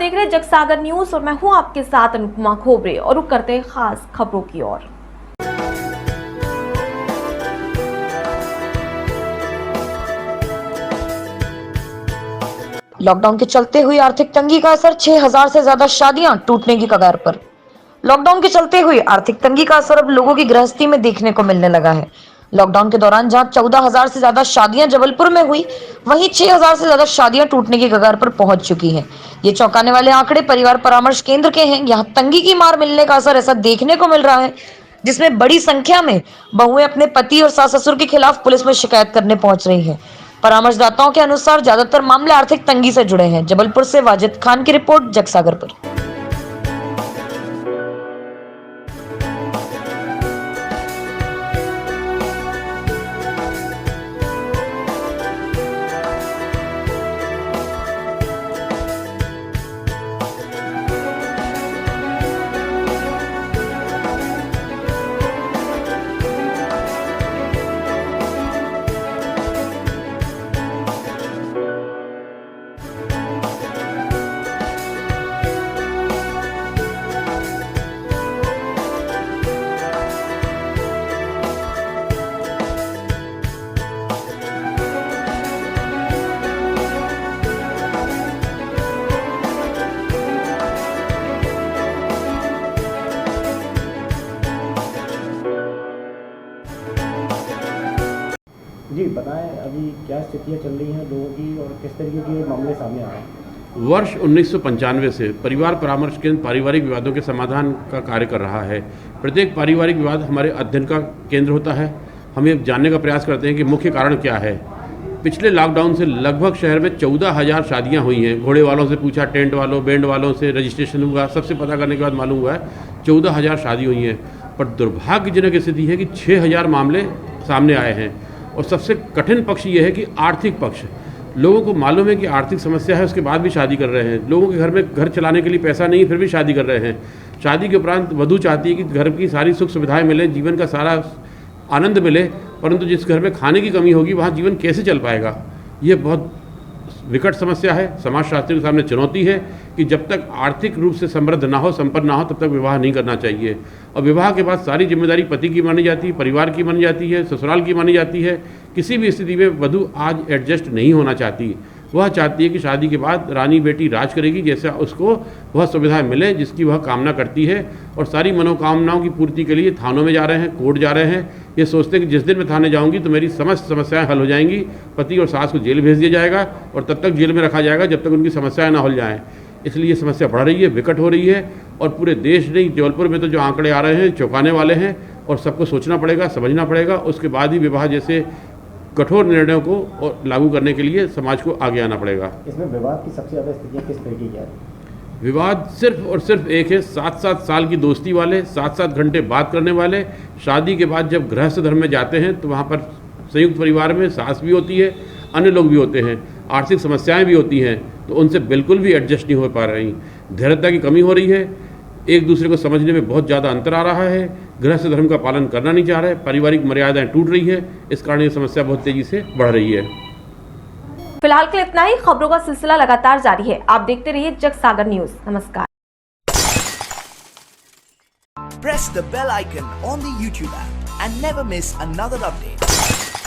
देख रहे हैं जगसागर न्यूज और मैं हूं आपके साथ अनुपमा खोबरे और रुक करते हैं खास खबरों की ओर। लॉकडाउन के चलते हुई आर्थिक तंगी का असर 6000 से ज्यादा शादियां टूटने की कगार पर। लॉकडाउन के चलते हुई आर्थिक तंगी का असर अब लोगों की गृहस्थी में देखने को मिलने लगा है। लॉकडाउन के दौरान जहां 14000 से ज्यादा शादियां जबलपुर में हुई, वहीं 6000 से ज्यादा शादियां टूटने की कगार पर पहुंच चुकी हैं। ये चौंकाने वाले आंकड़े परिवार परामर्श केंद्र के हैं। यहाँ तंगी की मार मिलने का असर ऐसा देखने को मिल रहा है, जिसमें बड़ी संख्या में बहुएं अपने पति और सास ससुर के खिलाफ पुलिस में शिकायत करने पहुंच रही हैं। परामर्शदाताओं के अनुसार ज्यादातर मामले आर्थिक तंगी से जुड़े हैं। जबलपुर से वाजिद खान की रिपोर्ट, जगसागर पर। जी बताएं, अभी क्या स्थितियाँ चल रही हैं लोगों की और किस तरीके के मामले सामने आ रहे हैं? वर्ष 1995 से परिवार परामर्श केंद्र पारिवारिक विवादों के समाधान का कार्य कर रहा है। प्रत्येक पारिवारिक विवाद हमारे अध्ययन का केंद्र होता है। हम ये जानने का प्रयास करते हैं कि मुख्य कारण क्या है। पिछले लॉकडाउन से लगभग शहर में 14000 शादियाँ हुई हैं। घोड़े वालों से पूछा, टेंट वालों, बैंड वालों से रजिस्ट्रेशन हुआ, सबसे पता करने के बाद मालूम हुआ है 14000 शादी हुई हैं। पर दुर्भाग्यजनक स्थिति है कि 6000 मामले सामने आए हैं। और सबसे कठिन पक्ष ये है कि आर्थिक पक्ष। लोगों को मालूम है कि आर्थिक समस्या है, उसके बाद भी शादी कर रहे हैं। लोगों के घर में घर चलाने के लिए पैसा नहीं, फिर भी शादी कर रहे हैं। शादी के उपरांत वधू चाहती है कि घर की सारी सुख सुविधाएं मिले, जीवन का सारा आनंद मिले, परंतु जिस घर में खाने की कमी होगी वहाँ जीवन कैसे चल पाएगा। ये बहुत विकट समस्या है। समाजशास्त्रियों के सामने चुनौती है कि जब तक आर्थिक रूप से समृद्ध ना हो, संपन्न ना हो, तब तक विवाह नहीं करना चाहिए। और विवाह के बाद सारी जिम्मेदारी पति की मानी जाती है, परिवार की मानी जाती है, ससुराल की मानी जाती है। किसी भी स्थिति में वधू आज एडजस्ट नहीं होना चाहती। वह चाहती है कि शादी के बाद रानी बेटी राज करेगी, जैसा उसको वह सुविधाएं मिले जिसकी वह कामना करती है। और सारी मनोकामनाओं की पूर्ति के लिए थानों में जा रहे हैं, कोर्ट जा रहे हैं। ये सोचते हैं कि जिस दिन मैं थाने जाऊंगी तो मेरी समस्त समस्याएं हल हो जाएंगी। पति और सास को जेल भेज दिया जाएगा और तब तक जेल में रखा जाएगा जब तक उनकी समस्याएं ना हल जाएं। इसलिए ये समस्या बढ़ रही है, विकट हो रही है। और पूरे देश नहीं, जबलपुर में तो जो आंकड़े आ रहे हैं चौंकाने वाले हैं। और सबको सोचना पड़ेगा, समझना पड़ेगा, उसके बाद ही विवाह जैसे कठोर निर्णयों को और लागू करने के लिए समाज को आगे आना पड़ेगा। इसमें विवाद की सबसे ज़्यादा स्थितियाँ किस तरीके की है? विवाद सिर्फ और सिर्फ एक है, 7-7 साल की दोस्ती वाले, 7-7 घंटे बात करने वाले। शादी के बाद जब गृहस्थ धर्म में जाते हैं तो वहाँ पर संयुक्त परिवार में सास भी होती है, अन्य लोग भी होते हैं, आर्थिक समस्याएं भी होती हैं, तो उनसे बिल्कुल भी एडजस्ट नहीं हो पा रही। धैर्यता की कमी हो रही है, एक दूसरे को समझने में बहुत ज़्यादा अंतर आ रहा है। गृहस्थ धर्म का पालन करना नहीं चाह रहे, पारिवारिक मर्यादाएं टूट रही है। इस कारण ये समस्या बहुत तेजी से बढ़ रही है। फिलहाल के लिए इतना ही। खबरों का सिलसिला लगातार जारी है। आप देखते रहिए जगसागर न्यूज। नमस्कार। Press the bell icon on the YouTube app and never miss another update.